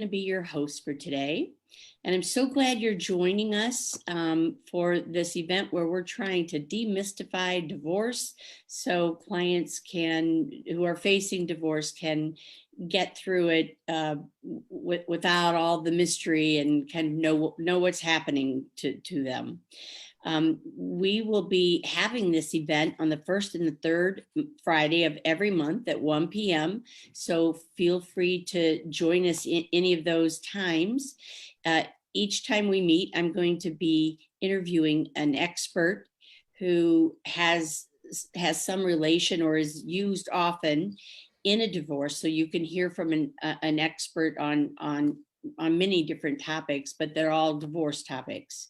to be your host for today. And I'm so glad you're joining us for this event where we're trying to demystify divorce so clients who are facing divorce can get through it without all the mystery and kind of know what's happening to them. We will be having this event on the first and the third Friday of every month at 1 p.m. So feel free to join us in any of those times. Each time we meet, I'm going to be interviewing an expert who has some relation or is used often in a divorce. So you can hear from an expert on many different topics, but they're all divorce topics.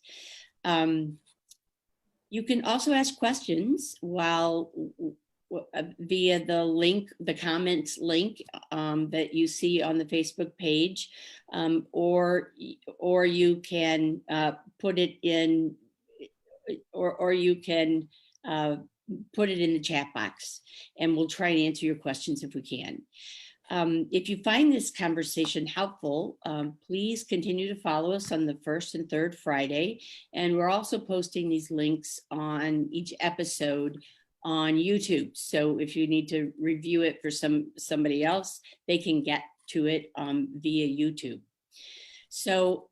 You can also ask questions via the link, the comments link that you see on the Facebook page, or you can put it in, or you can put it in the chat box, and we'll try and answer your questions if we can. If you find this conversation helpful, please continue to follow us on the first and third Friday. And we're also posting these links on each episode on YouTube. So if you need to review it for somebody else, they can get to it via YouTube. So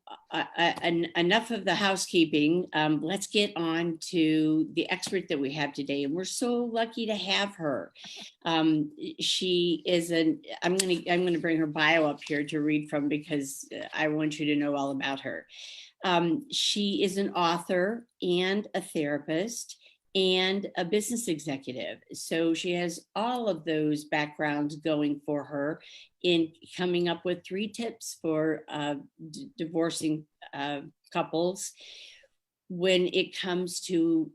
enough of the housekeeping. Let's get on to the expert that we have today. And we're so lucky to have her. She is I'm going to bring her bio up here to read from because I want you to know all about her. She is an author and a therapist and a business executive. So she has all of those backgrounds going for her in coming up with 3 tips for divorcing couples when it comes to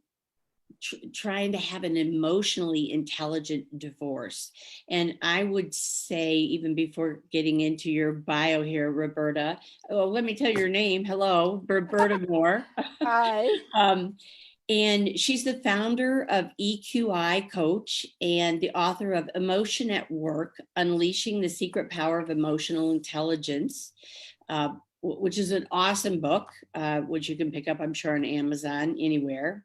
trying to have an emotionally intelligent divorce. And I would say, even before getting into your bio here, Roberta, let me tell you your name. Hello, Roberta Moore. Hi. And she's the founder of EQI Coach and the author of Emotion at Work, Unleashing the Secret Power of Emotional Intelligence, which is an awesome book, which you can pick up, I'm sure, on Amazon, anywhere.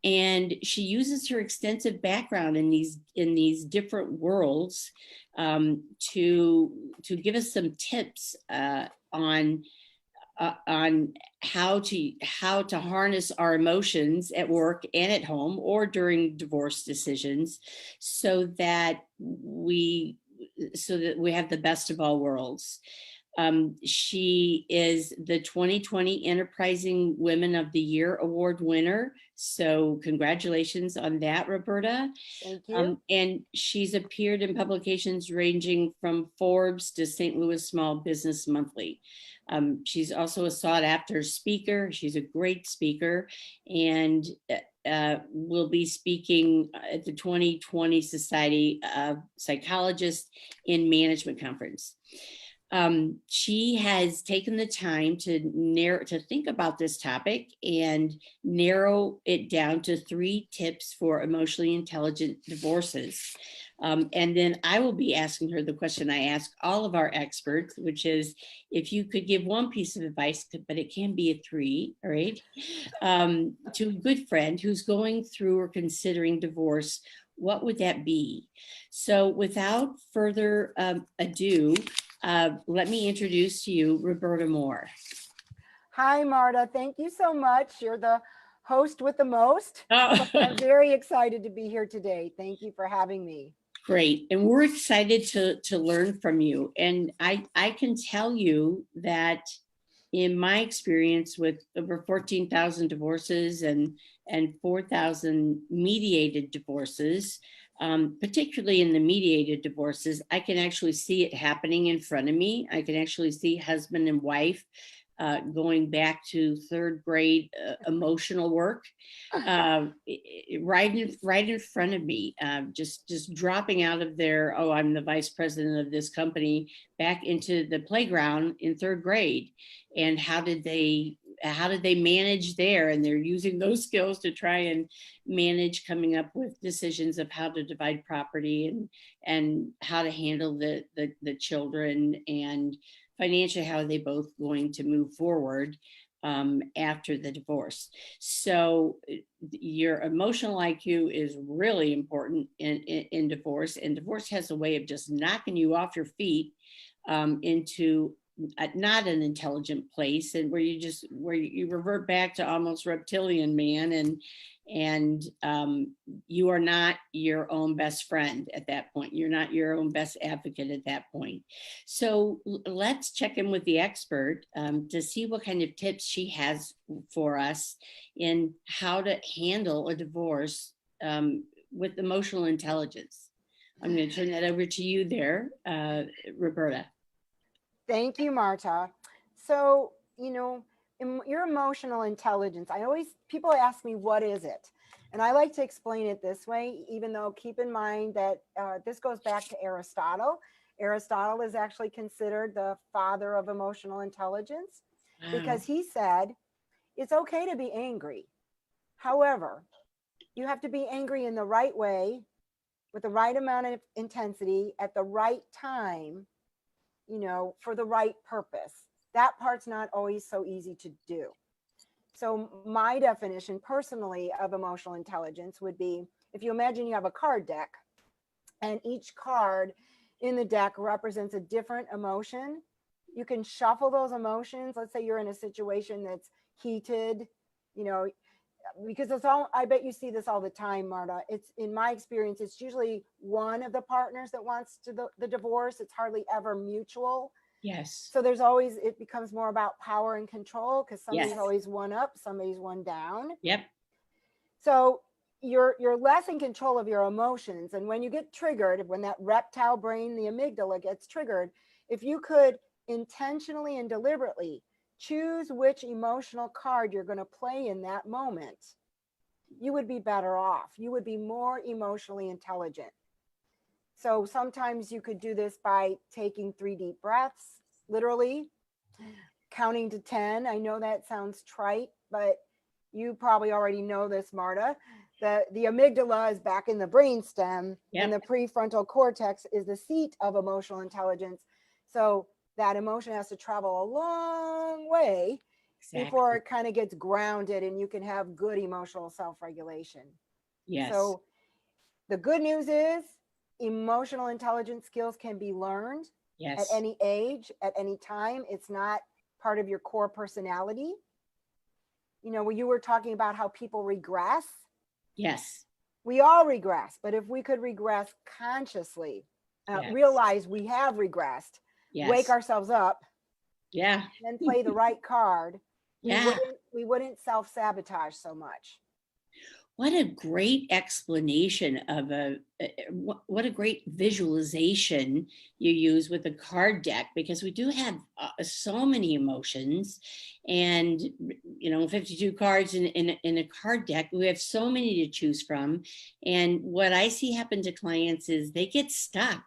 And she uses her extensive background in these different worlds to give us some tips on how to harness our emotions at work and at home or during divorce decisions so that we have the best of all worlds. She is the 2020 Enterprising Women of the Year Award winner. So congratulations on that, Roberta. Thank you. And she's appeared in publications ranging from Forbes to St. Louis Small Business Monthly. She's also a sought after speaker. She's a great speaker and will be speaking at the 2020 Society of Psychologists in Management Conference. She has taken the time to think about this topic and narrow it down to 3 tips for emotionally intelligent divorces. And then I will be asking her the question I ask all of our experts, which is if you could give one piece of advice, but it can be a 3, all right, to a good friend who's going through or considering divorce, what would that be? So without further ado, let me introduce to you Roberta Moore. Hi, Marta. Thank you so much. You're the host with the most. Oh. I'm very excited to be here today. Thank you for having me. Great. And we're excited to learn from you. And I can tell you that in my experience with over 14,000 divorces and 4,000 mediated divorces, particularly in the mediated divorces, I can actually see it happening in front of me. I can actually see husband and wife going back to 3rd grade emotional work right in front of me, just dropping out of their, oh, I'm the vice president of this company, back into the playground in 3rd grade. And how did they manage there? And they're using those skills to try and manage coming up with decisions of how to divide property and how to handle the children and financially, how are they both going to move forward after the divorce? So your emotional IQ is really important in divorce, and divorce has a way of just knocking you off your feet into not an intelligent place, and where you revert back to almost reptilian man, and you are not your own best friend at that point. You're not your own best advocate at that point. So let's check in with the expert to see what kind of tips she has for us in how to handle a divorce with emotional intelligence. I'm going to turn that over to you there, Roberta. Thank you, Marta. So, your emotional intelligence, people ask me, what is it? And I like to explain it this way, even though keep in mind that this goes back to Aristotle. Aristotle is actually considered the father of emotional intelligence because he said, it's okay to be angry. However, you have to be angry in the right way, with the right amount of intensity, at the right time, for the right purpose. That part's not always so easy to do. So my definition personally of emotional intelligence would be, if you imagine you have a card deck and each card in the deck represents a different emotion, you can shuffle those emotions. Let's say you're in a situation that's heated, because I bet you see this all the time, Marta. It's, in my experience, it's usually one of the partners that wants the divorce. It's hardly ever mutual. Yes. So it becomes more about power and control, because somebody's Yes. always one up, somebody's one down. Yep. So you're less in control of your emotions. And when you get triggered, when that reptile brain, the amygdala, gets triggered, if you could intentionally and deliberately choose which emotional card you're going to play in that moment, you would be better off. You would be more emotionally intelligent. So sometimes you could do this by taking 3 deep breaths, literally counting to 10. I know that sounds trite, but you probably already know this, Marta. The amygdala is back in the brainstem, Yep. and the prefrontal cortex is the seat of emotional intelligence. So that emotion has to travel a long way before it kind of gets grounded and you can have good emotional self-regulation. Yes. So the good news is emotional intelligence skills can be learned at any age, at any time. It's not part of your core personality. When you were talking about how people regress. Yes. We all regress, but if we could regress consciously, realize we have regressed, wake ourselves up, and play the right card, we wouldn't self-sabotage so much. What a great explanation of what a great visualization you use with the card deck, because we do have so many emotions, and 52 cards in a card deck. We have so many to choose from, and what I see happen to clients is they get stuck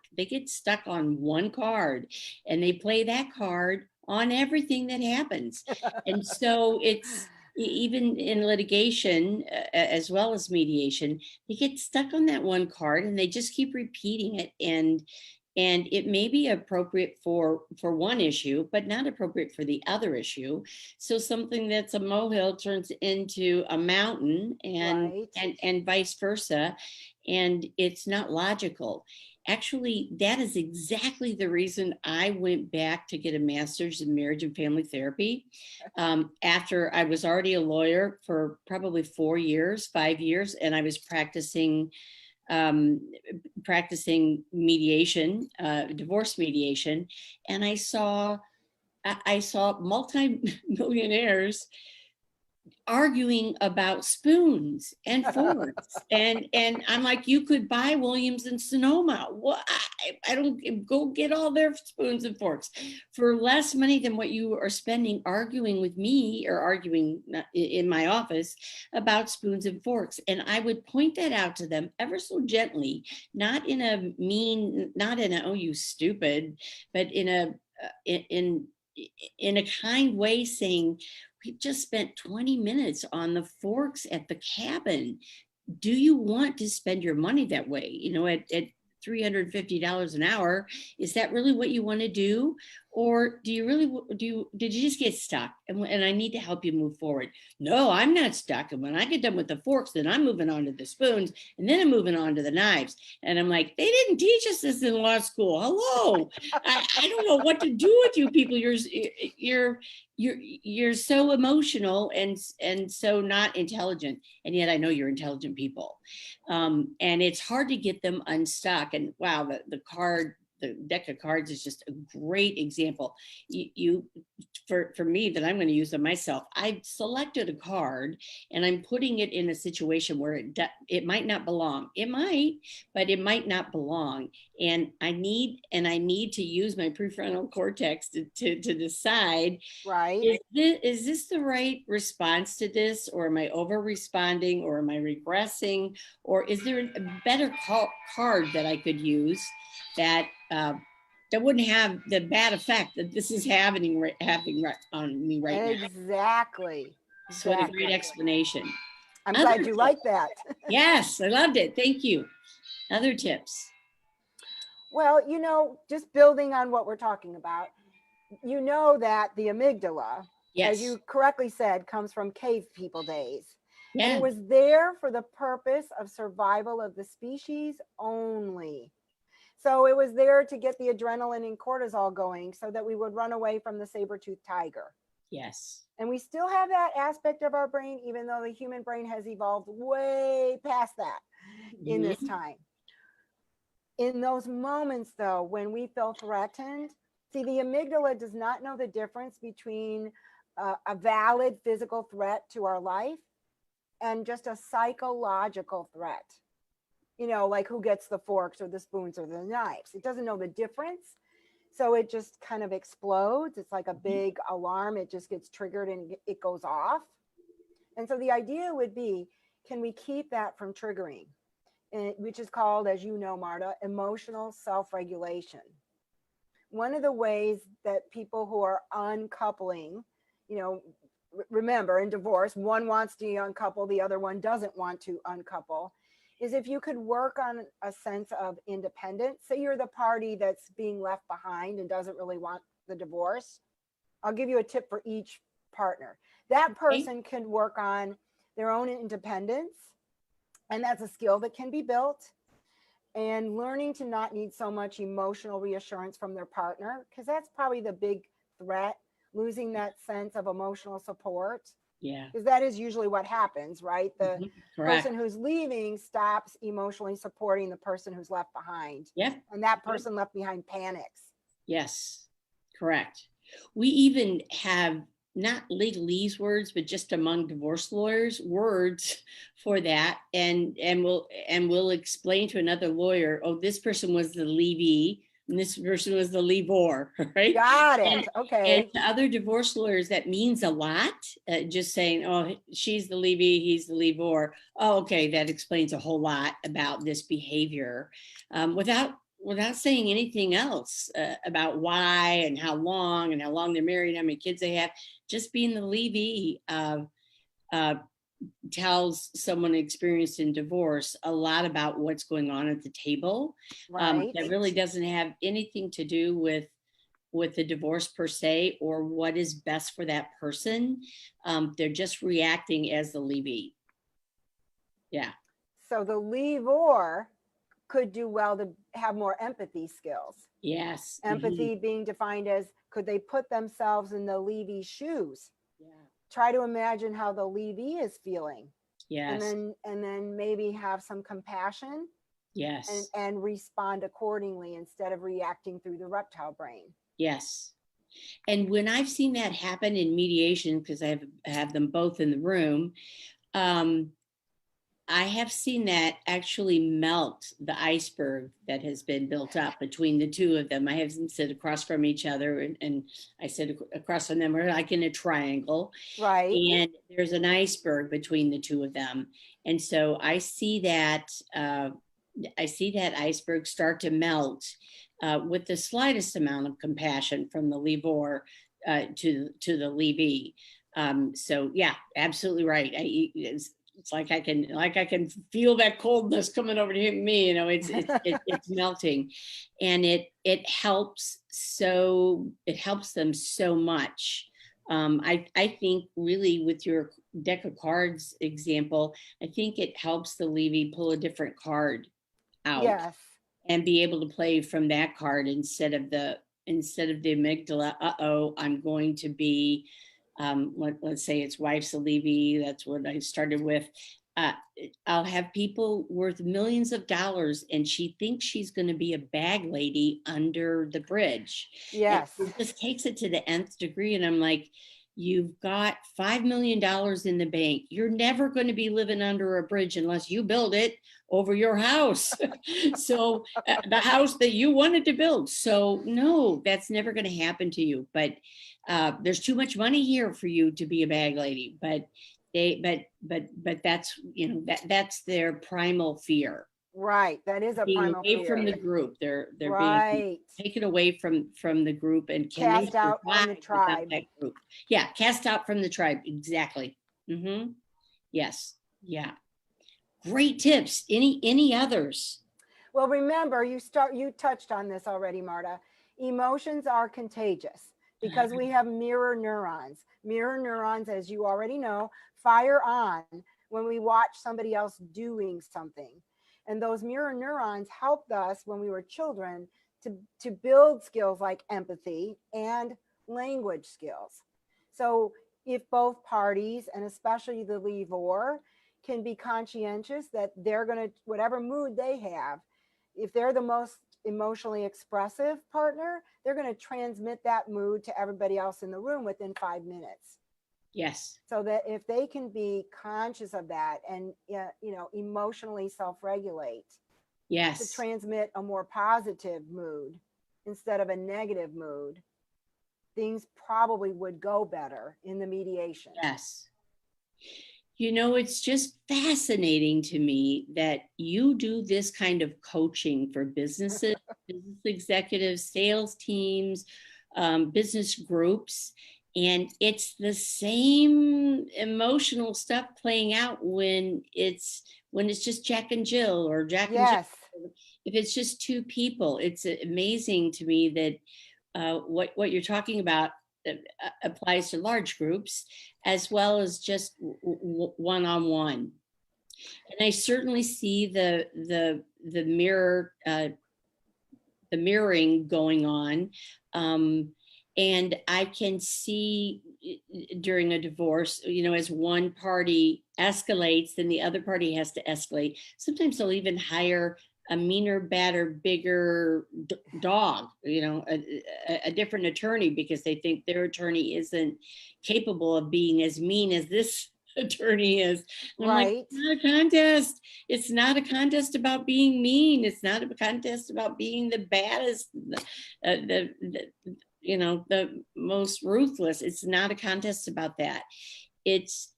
on one card, and they play that card on everything that happens. And so it's, even in litigation, as well as mediation, they get stuck on that one card and they just keep repeating it. And it may be appropriate for one issue, but not appropriate for the other issue. So something that's a molehill turns into a mountain, and vice versa. And it's not logical. Actually, that is exactly the reason I went back to get a master's in marriage and family therapy. After I was already a lawyer for probably 5 years, and I was practicing mediation, divorce mediation, and I saw multi-millionaires arguing about spoons and forks, and I'm like, you could buy Williams and Sonoma. What? I don't go get all their spoons and forks for less money than what you are spending arguing with me, or arguing in my office about spoons and forks. And I would point that out to them ever so gently, not in a mean, not in a, oh, you stupid, but in a kind way, saying, we've just spent 20 minutes on the forks at the cabin. Do you want to spend your money that way? At $350 an hour, is that really what you want to do? Or did you just get stuck and I need to help you move forward? No, I'm not stuck. And when I get done with the forks, then I'm moving on to the spoons and then I'm moving on to the knives. And I'm like, they didn't teach us this in law school. Hello. I don't know what to do with you people. You're so emotional and so not intelligent. And yet I know you're intelligent people. And it's hard to get them unstuck. And wow, the deck of cards is just a great example. For me, that I'm going to use them myself, I selected a card and I'm putting it in a situation where it might not belong. It might, but it might not belong. And I need to use my prefrontal cortex to decide, Right. is this the right response to this, or am I over responding, or am I regressing, or is there a better card that I could use that wouldn't have the bad effect that this is having on me right now? Exactly. So what a great explanation. I'm glad you like that. Yes, I loved it. Thank you. Other tips? Well, just building on what we're talking about, that the amygdala, Yes. as you correctly said, comes from cave people days. Yeah. And it was there for the purpose of survival of the species only. So it was there to get the adrenaline and cortisol going so that we would run away from the saber-toothed tiger. Yes. And we still have that aspect of our brain, even though the human brain has evolved way past that in this time. In those moments, though, when we feel threatened, see, the amygdala does not know the difference between a valid physical threat to our life and just a psychological threat. Like who gets the forks or the spoons or the knives. It doesn't know the difference. So it just kind of explodes. It's like a big alarm. It just gets triggered and it goes off. And so the idea would be, can we keep that from triggering? Which is called, as you know, Marta, emotional self-regulation. One of the ways that people who are uncoupling, remember in divorce, one wants to uncouple, the other one doesn't want to uncouple, is if you could work on a sense of independence. Say you're the party that's being left behind and doesn't really want the divorce. I'll give you a tip for each partner. That person can work on their own independence. And that's a skill that can be built. And learning to not need so much emotional reassurance from their partner, because that's probably the big threat, losing that sense of emotional support. Yeah. Because that is usually what happens, right? The person who's leaving stops emotionally supporting the person who's left behind. Yeah. And that person left behind panics. Yes. Correct. We even have not legalese words, but just among divorce lawyers, words for that. And we'll explain to another lawyer, oh, this person was the leavee and this person was the leavor, right? Got it. Okay. And to other divorce lawyers, that means a lot. Just saying, oh, she's the leavee, he's the leavor. Oh, okay, that explains a whole lot about this behavior, without saying anything else about why and how long they're married, how many kids they have. Just being the leavee tells someone experienced in divorce a lot about what's going on at the table. Right. That really doesn't have anything to do with the divorce per se, or what is best for that person. They're just reacting as the leavee. Yeah. So the leavor could do well to have more empathy skills. Yes. Empathy being defined as, could they put themselves in the leavee shoes? Yeah. Try to imagine how the leavee is feeling. Yes. And then maybe have some compassion. Yes. And respond accordingly instead of reacting through the reptile brain. Yes. And when I've seen that happen in mediation, because I have them both in the room, I have seen that actually melt the iceberg that has been built up between the two of them. I have them sit across from each other, and I sit across from them, like in a triangle. Right. And there's an iceberg between the two of them. And so I see that iceberg start to melt with the slightest amount of compassion from the leavor to the leavee. So yeah, absolutely right. it's like I can feel that coldness coming over to me, it's melting, and it helps them so much. I think really with your deck of cards example, I think it helps the Levy pull a different card out Yes. and be able to play from that card instead of the amygdala. I'm going to be, let's say it's wife's a Levy. That's what I started with. I'll have people worth millions of dollars, and she thinks she's going to be a bag lady under the bridge. Yes. And it just takes it to the nth degree. And I'm like, you've got $5 million in the bank. You're never going to be living under a bridge unless you build it over your house. So the house that you wanted to build. So no, that's never going to happen to you. But there's too much money here for you to be a bag lady. But that's, that's their primal fear. Right. That is a Being primal away fear. from the group. They're right. being taken away from the group, and cast out on the tribe. That group? Yeah, cast out from the tribe. Exactly. Yes. Yeah. Great tips. Any others? Well, remember, you touched on this already, Marta. Emotions are contagious because we have mirror neurons. Mirror neurons, as you already know, fire on when we watch somebody else doing something. And those mirror neurons helped us when we were children to build skills like empathy and language skills. So if both parties, and especially the leavor, can be conscientious that they're going to, whatever mood they have, if they're the most emotionally expressive partner, they're going to transmit that mood to everybody else in the room within 5 minutes. Yes. So that if they can be conscious of that and, emotionally self-regulate, yes, to transmit a more positive mood instead of a negative mood, things probably would go better in the mediation. Yes. It's just fascinating to me that you do this kind of coaching for businesses, business executives, sales teams, business groups. And it's the same emotional stuff playing out when it's just Jack and Jill, or Jack and Jill. If it's just two people, it's amazing to me that what you're talking about applies to large groups as well as just one-on-one. And I certainly see the mirroring going on. And I can see during a divorce, as one party escalates, then the other party has to escalate. Sometimes they'll even hire a meaner, badder, bigger dog, a different attorney, because they think their attorney isn't capable of being as mean as this attorney is. And I'm like, it's not a contest. It's not a contest about being mean. It's not a contest about being the baddest, the most ruthless. It's not a contest about that. It's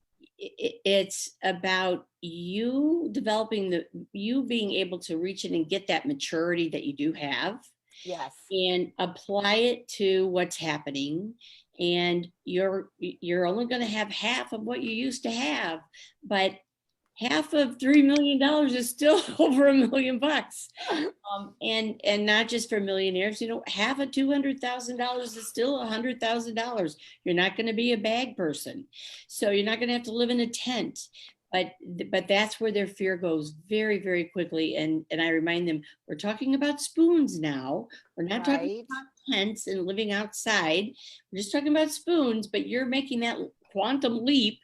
about you developing you being able to reach in and get that maturity that you do have. Yes. And apply it to what's happening. And you're only going to have half of what you used to have, but half of $3 million is still over $1 million. And not just for millionaires, half of $200,000 is still $100,000. You're not going to be a bag person. So you're not going to have to live in a tent. But that's where their fear goes very, very quickly. And I remind them, we're talking about spoons now. We're not talking about tents and living outside. We're just talking about spoons, but you're making that quantum leap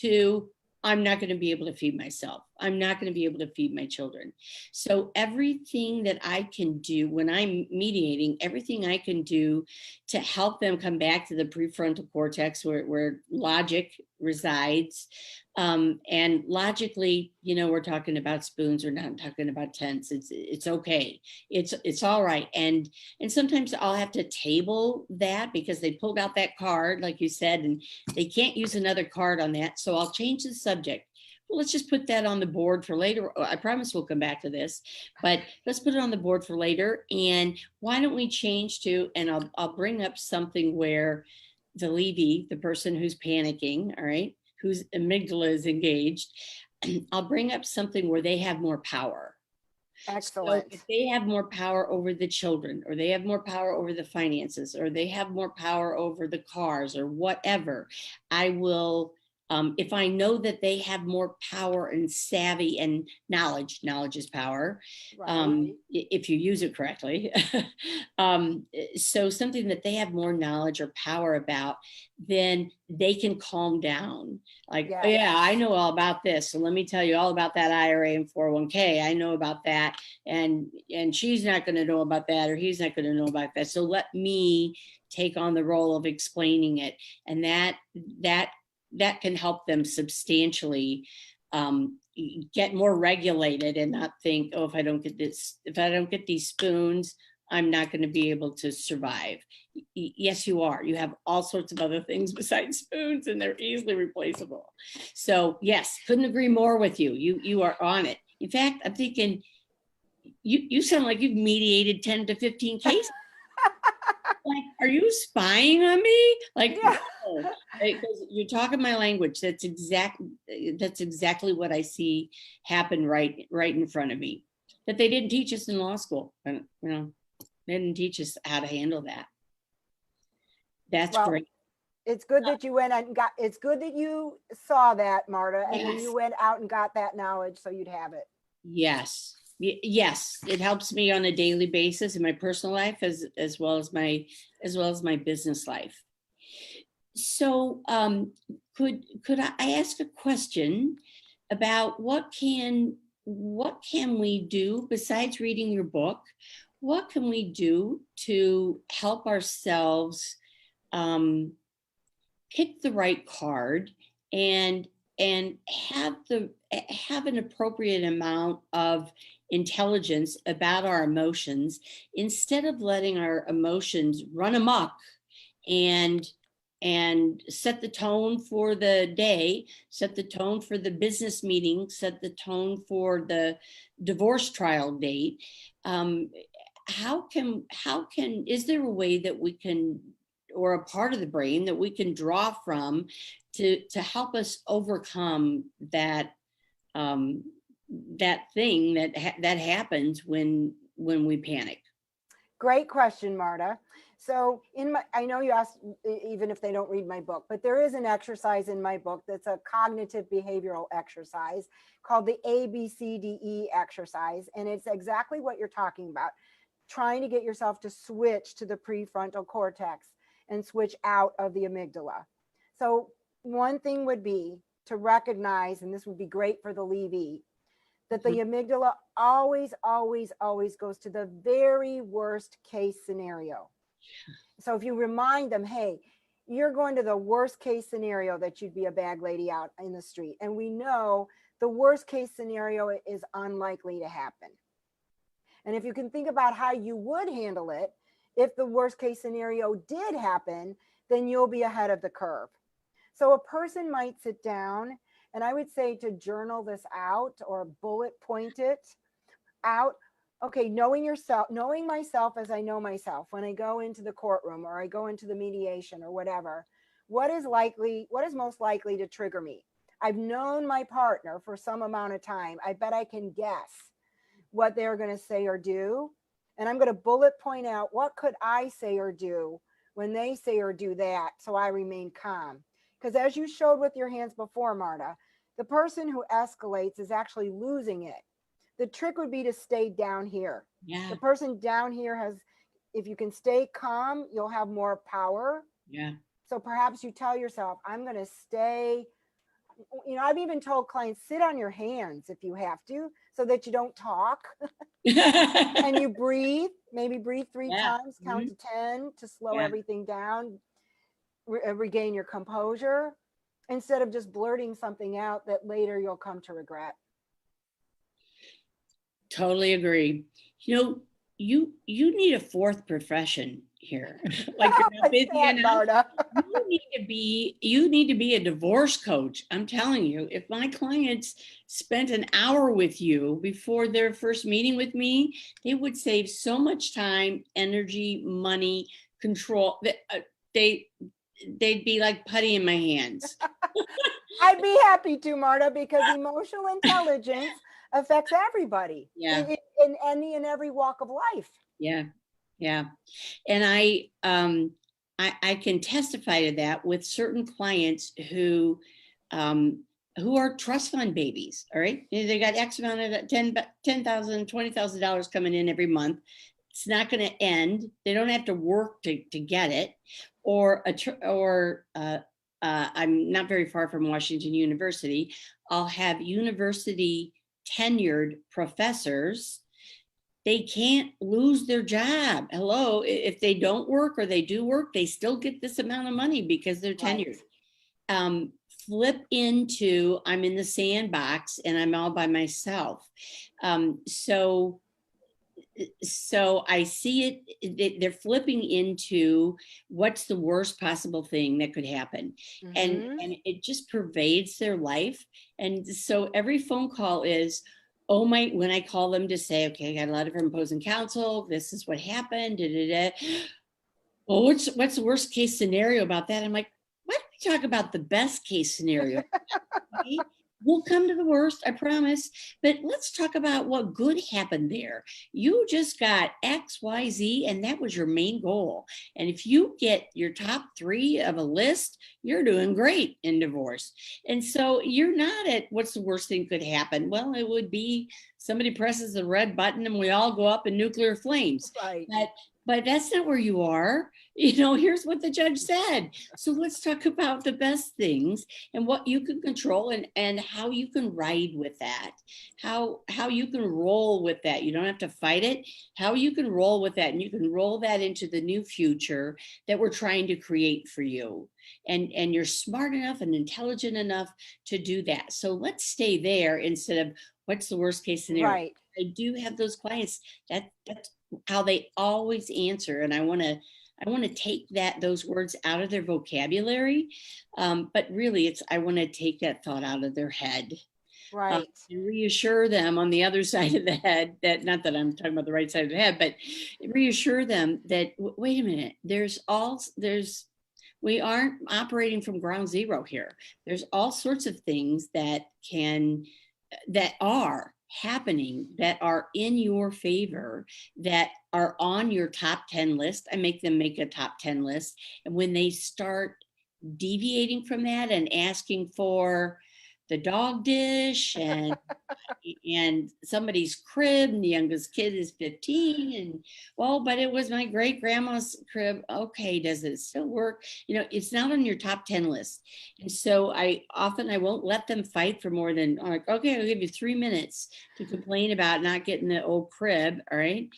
to, I'm not going to be able to feed myself. I'm not going to be able to feed my children. So everything that I can do when I'm mediating, everything I can do to help them come back to the prefrontal cortex where logic resides. And logically, we're talking about spoons. We're not talking about tents. It's okay. It's all right. And sometimes I'll have to table that because they pulled out that card, like you said, and they can't use another card on that. So I'll change the subject. Well, let's just put that on the board for later. I promise we'll come back to this, but let's put it on the board for later. And why don't we change to, and I'll bring up something where the Levy, the person who's panicking, all right, whose amygdala is engaged, I'll bring up something where they have more power. Excellent. So if they have more power over the children, or they have more power over the finances, or they have more power over the cars or whatever, I will, if I know that they have more power and savvy and knowledge is power, Right. if you use it correctly. So something that they have more knowledge or power about, then they can calm down. Like, Yes. oh, yeah, I know all about this. So let me tell you all about that IRA and 401k. I know about that. And she's not going to know about that, or he's not going to know about that. So let me take on the role of explaining it. And that can help them substantially get more regulated and not think, oh, if I don't get these spoons, I'm not going to be able to survive. Yes, you are. You have all sorts of other things besides spoons, and they're easily replaceable. So yes, couldn't agree more with you. You are on it. In fact, I'm thinking you sound like you've mediated 10 to 15 cases. Like, are you spying on me? Like, Yeah. no, because you're talking my language. That's exactly what I see happen right in front of me. That they didn't teach us in law school. And, they didn't teach us how to handle that. That's great. It's good that you went and it's good that you saw that, Marta, and then you went out and got that knowledge so you'd have it. Yes. Yes, it helps me on a daily basis in my personal life as well as my business life. So could I ask a question about what can we do besides reading your book? What can we do to help ourselves pick the right card and have an appropriate amount of intelligence about our emotions, instead of letting our emotions run amok and set the tone for the day, set the tone for the business meeting, set the tone for the divorce trial date. Is there a way that we can, or a part of the brain that we can draw from to help us overcome that thing that happens when we panic? Great question, Marta. So I know you asked even if they don't read my book, but there is an exercise in my book that's a cognitive behavioral exercise called the ABCDE exercise. And it's exactly what you're talking about, trying to get yourself to switch to the prefrontal cortex and switch out of the amygdala. So one thing would be to recognize, and this would be great for the leavee, that the amygdala always goes to the very worst case scenario. So if you remind them, hey, you're going to the worst case scenario that you'd be a bag lady out in the street. And we know the worst case scenario is unlikely to happen. And if you can think about how you would handle it, if the worst case scenario did happen, then you'll be ahead of the curve. So a person might sit down, and I would say to journal this out or bullet point it out. Okay, knowing myself as I know myself, when I go into the courtroom or I go into the mediation or whatever, what is most likely to trigger me? I've known my partner for some amount of time. I bet I can guess what they're going to say or do. And I'm going to bullet point out, what could I say or do when they say or do that, so I remain calm? Because as you showed with your hands before, Marta, the person who escalates is actually losing it. The trick would be to stay down here. Yeah. The person down here if you can stay calm, you'll have more power. Yeah. So perhaps you tell yourself, I'm going to stay. I've even told clients, sit on your hands if you have to, so that you don't talk. And you breathe, maybe breathe 3 times, count to 10 to slow everything down, regain your composure, instead of just blurting something out that later you'll come to regret. Totally agree. You need a fourth profession here. Like, you're not busy enough. You need to be a divorce coach. I'm telling you, if my clients spent an hour with you before their first meeting with me, they would save so much time, energy, money, control. They'd be like putty in my hands. I'd be happy to, Marta, because emotional intelligence affects everybody Yeah. in any and every walk of life. Yeah. Yeah. And I can testify to that with certain clients who are trust fund babies. All right. They got X amount of $10,000, $20,000 coming in every month. It's not going to end. They don't have to work to get it. I'm not very far from Washington University. I'll have university tenured professors. They can't lose their job. Hello, if they don't work or they do work, they still get this amount of money because they're tenured. Right. Flip into, I'm in the sandbox and I'm all by myself. So I see it, they're flipping into what's the worst possible thing that could happen. Mm-hmm. And it just pervades their life. And so every phone call is, when I call them to say, okay, I got a letter from opposing counsel, this is what happened, well, what's the worst case scenario about that? I'm like, why don't we talk about the best case scenario? Okay? We'll come to the worst, I promise. But let's talk about what good happened there. You just got X, Y, Z, and that was your main goal. And if you get your top 3 of a list, you're doing great in divorce. And so you're not at what's the worst thing could happen. Well, it would be somebody presses the red button and we all go up in nuclear flames. Right. But that's not where you are. Here's what the judge said. So let's talk about the best things and what you can control and how you can ride with that, how you can roll with that. You don't have to fight it, how you can roll with that. And you can roll that into the new future that we're trying to create for you. And you're smart enough and intelligent enough to do that. So let's stay there instead of what's the worst case scenario. Right. I do have those clients that's how they always answer. And I want to take those words out of their vocabulary. But really I want to take that thought out of their head. Right. And reassure them on the other side of the head that, not that I'm talking about the right side of the head, but reassure them that, wait a minute, we aren't operating from ground zero here. There's all sorts of things that are happening that are in your favor, that are on your top 10 list. I make them make a top 10 list. And when they start deviating from that and asking for the dog dish and somebody's crib, and the youngest kid is 15, and but it was my great grandma's crib. Okay, does it still work? It's not on your top 10 list. And so I won't let them fight for more than, like, okay, I'll give you 3 minutes to complain about not getting the old crib. All right.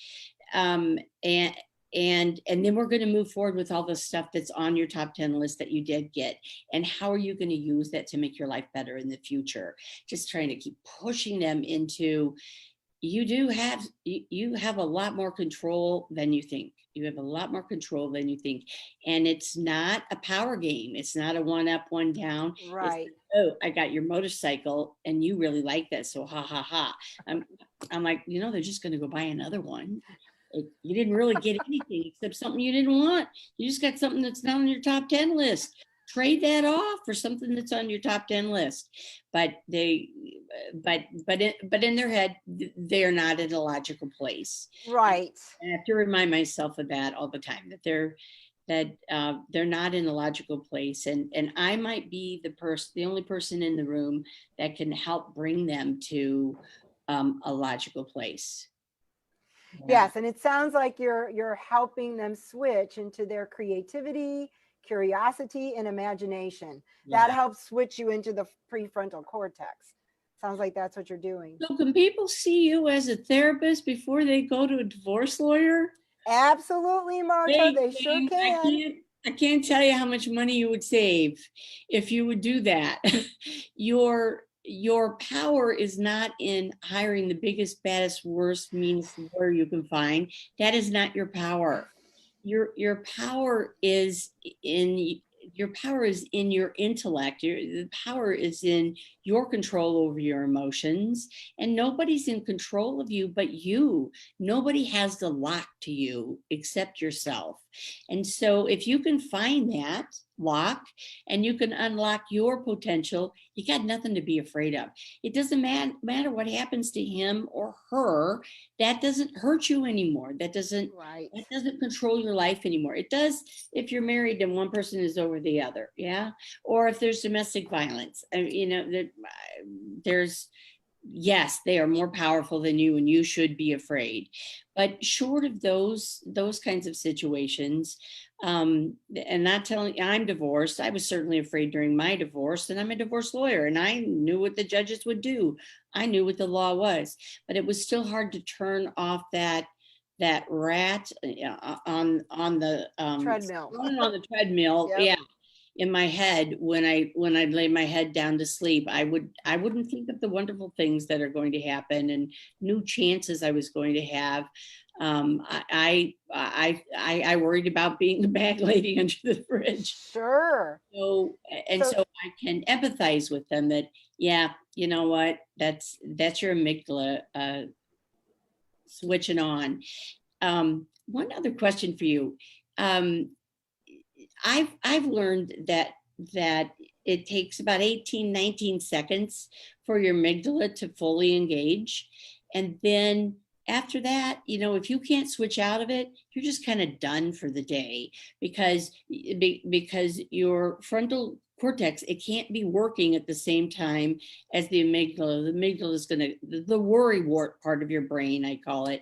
And then we're going to move forward with all the stuff that's on your top 10 list that you did get. And how are you going to use that to make your life better in the future? Just trying to keep pushing them into, you have a lot more control than you think. You have a lot more control than you think. And it's not a power game. It's not a 1 up, 1 down. Right. I got your motorcycle and you really like that. So ha, ha, ha. I'm like, they're just going to go buy another one. You didn't really get anything except something you didn't want. You just got something that's not on your top 10 list. Trade that off for something that's on your top 10 list. But in their head, they're not in a logical place. Right. And I have to remind myself of that all the time, that they're not in a logical place. And I might be the only person in the room that can help bring them to a logical place. Yes, and it sounds like you're helping them switch into their creativity, curiosity, and imagination. Yeah. That helps switch you into the prefrontal cortex. Sounds like that's what you're doing. So can people see you as a therapist before they go to a divorce lawyer? Absolutely, Marta. They sure can. I can't tell you how much money you would save if you would do that. Your power is not in hiring the biggest, baddest, worst, meanest lawyer you can find. That is not your power. Your power is in your intellect. The power is in your control over your emotions, and nobody's in control of you but you. Nobody has the lock to you except yourself. And so if you can find that, lock and you can unlock your potential, you got nothing to be afraid of. It doesn't matter what happens to him or her. That doesn't hurt you anymore. That doesn't control your life anymore. It does if you're married and one person is over the other. Yeah. Or if there's domestic violence, there's, yes, they are more powerful than you and you should be afraid. But short of those kinds of situations, and not telling, I'm divorced. I was certainly afraid during my divorce, and I'm a divorce lawyer, and I knew what the judges would do. I knew what the law was, but it was still hard to turn off that rat on the treadmill. on the treadmill. Yep. Yeah. In my head, when I'd lay my head down to sleep, I wouldn't think of the wonderful things that are going to happen and new chances I was going to have. I worried about being the bag lady under the fridge. Sure. So I can empathize with them that, yeah, you know what, that's your amygdala switching on. One other question for you. I've learned that it takes about 19 seconds for your amygdala to fully engage. And then after that, if you can't switch out of it, you're just kind of done for the day because your frontal cortex, it can't be working at the same time as the amygdala. The amygdala is the worry wart part of your brain, I call it,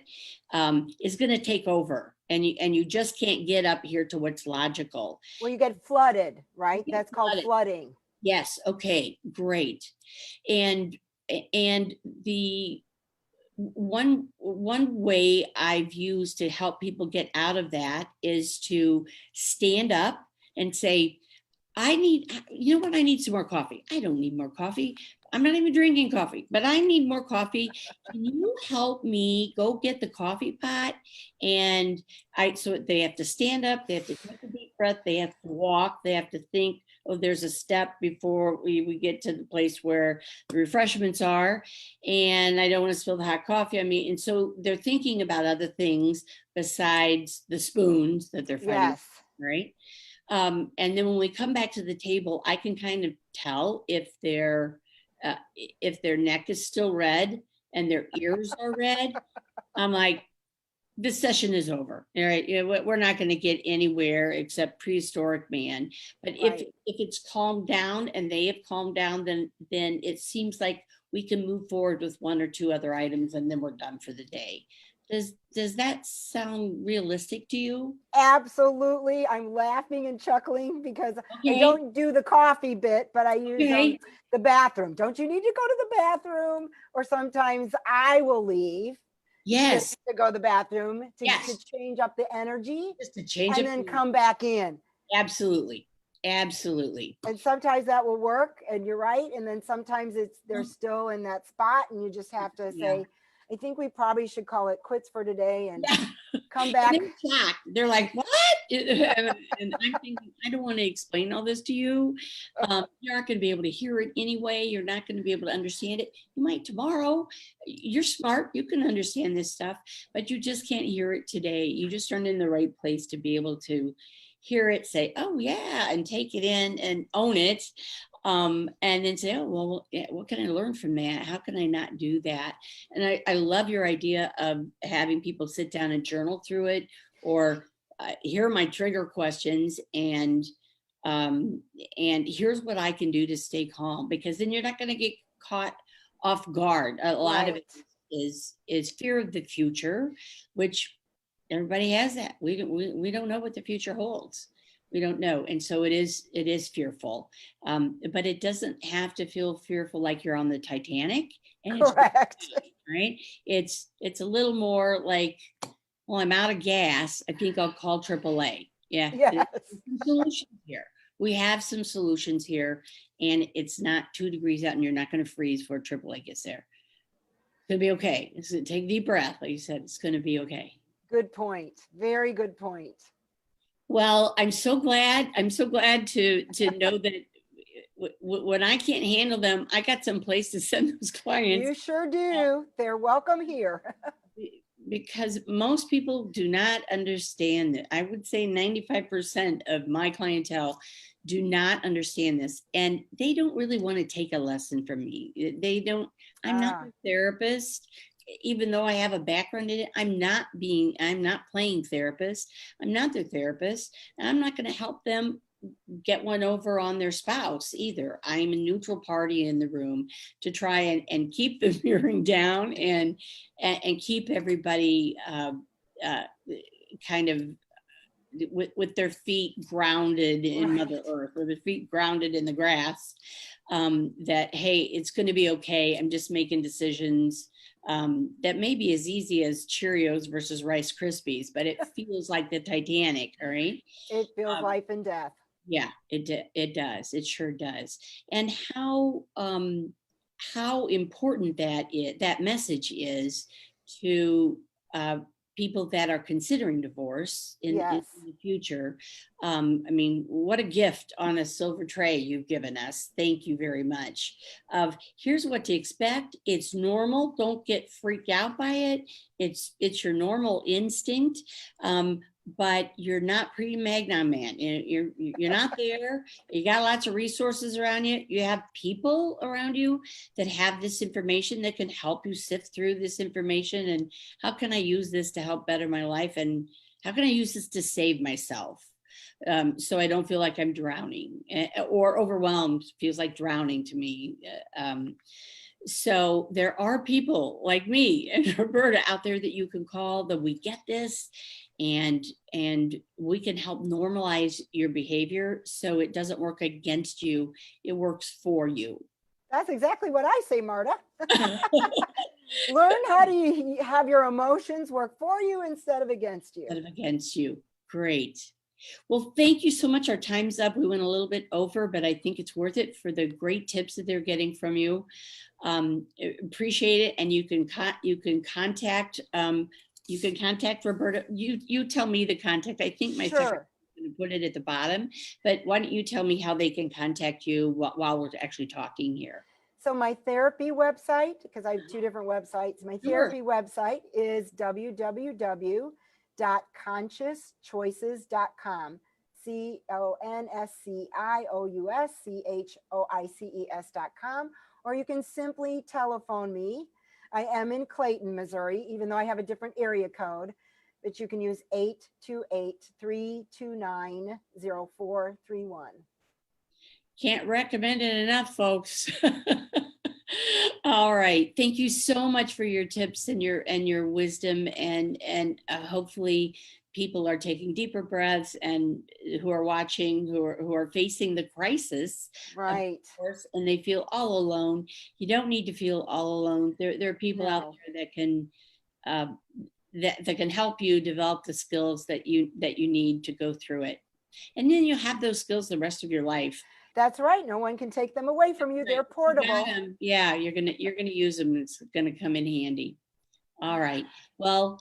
is going to take over. And you just can't get up here to what's logical. Well, you get flooded, right? That's called flooding. Yes. Okay, great. And the one way I've used to help people get out of that is to stand up and say, I need some more coffee. I don't need more coffee. I'm not even drinking coffee, but I need more coffee. Can you help me go get the coffee pot? And so they have to stand up, they have to take a deep breath, they have to walk, they have to think, oh, there's a step before we get to the place where the refreshments are. And I don't want to spill the hot coffee on me. And so they're thinking about other things besides the spoons that they're fighting, yes. Right? And then when we come back to the table, I can kind of tell if their neck is still red and their ears are red. I'm like, this session is over. All right, we're not going to get anywhere except prehistoric man. But if it's calmed down and they have calmed down, then it seems like we can move forward with one or two other items, and then we're done for the day. Does that sound realistic to you? Absolutely. I'm laughing and chuckling because I don't do the coffee bit, but I use the bathroom. Don't you need to go to the bathroom? Or sometimes I will leave. Yes. To go to the bathroom to change up the energy. Just to change and then come back in. Absolutely. Absolutely. And sometimes that will work, and you're right. And then sometimes they're still in that spot, and you just have to say, I think we probably should call it quits for today and come back. And they're like, what? And I'm thinking, I don't want to explain all this to you. You're not going to be able to hear it anyway. You're not going to be able to understand it. You might tomorrow. You're smart. You can understand this stuff, but you just can't hear it today. You just aren't in the right place to be able to hear it, say, oh yeah, and take it in and own it. And then say, oh, well, what can I learn from that? How can I not do that? And I love your idea of having people sit down and journal through it, or hear my trigger questions, and here's what I can do to stay calm, because then you're not going to get caught off guard. A lot of it is fear of the future, which everybody has that. We don't know what the future holds. We don't know. And so it is fearful. But it doesn't have to feel fearful like you're on the Titanic. And correct. Right? It's a little more like, well, I'm out of gas. I think I'll call AAA. Yeah. Yes. Some solutions here. We have some solutions here, and it's not 2 degrees out and you're not going to freeze before AAA gets there. It's going to be okay. So take a deep breath. Like you said, it's going to be okay. Good point. Very good point. Well, I'm so glad to know that when I can't handle them, I got some place to send those clients. You sure do. They're welcome here. Because most people do not understand it. I would say 95% of my clientele do not understand this, and they don't really want to take a lesson from me. They don't. I'm not a therapist, even though I have a background in it. I'm not playing therapist. I'm not their therapist, and I'm not going to help them get one over on their spouse either. I'm a neutral party in the room to try and keep the mirroring down and keep everybody kind of with their feet grounded in Mother Earth, or their feet grounded in the grass, that, hey, it's going to be okay. I'm just making decisions that may be as easy as Cheerios versus Rice Krispies, but it feels like the Titanic, all right? It feels life and death. Yeah, it does. It sure does. And how important that message is to people that are considering divorce in the future. I mean, what a gift on a silver tray you've given us. Thank you very much. Here's what to expect. It's normal. Don't get freaked out by it. It's your normal instinct. But you're not pre-Magnon man. You're not there. You got lots of resources around you. You have people around you that have this information that can help you sift through this information. And how can I use this to help better my life? And how can I use this to save myself? So I don't feel like I'm drowning, or overwhelmed feels like drowning to me. So there are people like me and Roberta out there that you can call, that we get this, and we can help normalize your behavior so it doesn't work against you. It works for you. That's exactly what I say, Marta. Learn how to have your emotions work for you instead of against you. Instead of against you. Great. Well, thank you so much. Our time's up. We went a little bit over, but I think it's worth it for the great tips that they're getting from you. Appreciate it. And you can contact Roberta. You tell me the contact. I think my secretary is going to put it at the bottom, but why don't you tell me how they can contact you while we're actually talking here? So my therapy website, because I have two different websites, my therapy website is www.consciouschoices.com. CONSCIOUSCHOICES.com. Or you can simply telephone me. I am in Clayton, Missouri, even though I have a different area code, but you can use 828-329-0431. Can't recommend it enough, folks. All right. Thank you so much for your tips and your wisdom, and hopefully people are taking deeper breaths, and who are watching, who are facing the crisis, right? Of course, and they feel all alone. You don't need to feel all alone. There are people out there that can that can help you develop the skills that you need to go through it, and then you have those skills the rest of your life. That's right. No one can take them away from you. They're portable. Yeah, you're gonna use them. It's gonna come in handy. All right. Well,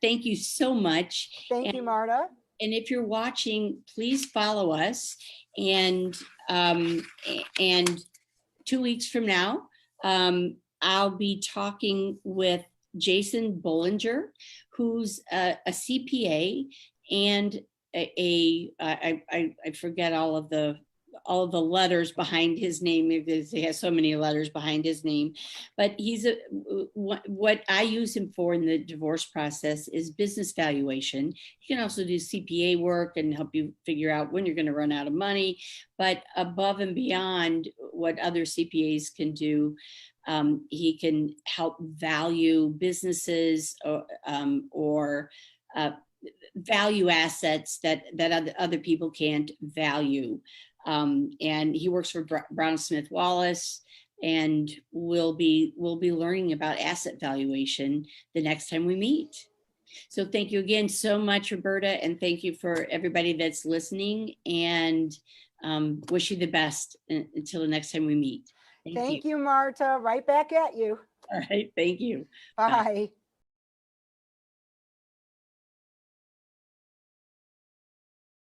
thank you so much. Thank you, Marta. And if you're watching, please follow us. And 2 weeks from now, I'll be talking with Jason Bollinger, who's a CPA and I forget all of the letters behind his name, because he has so many letters behind his name, but he's what I use him for in the divorce process is business valuation. He can also do CPA work and help you figure out when you're going to run out of money, but above and beyond what other CPAs can do, he can help value businesses or value assets that other people can't value. And he works for Brown Smith Wallace, and we'll be learning about asset valuation the next time we meet. So thank you again so much, Roberta, and thank you for everybody that's listening, and wish you the best until the next time we meet. Thank you, Marta. Right back at you. All right. Thank you. Bye. Bye.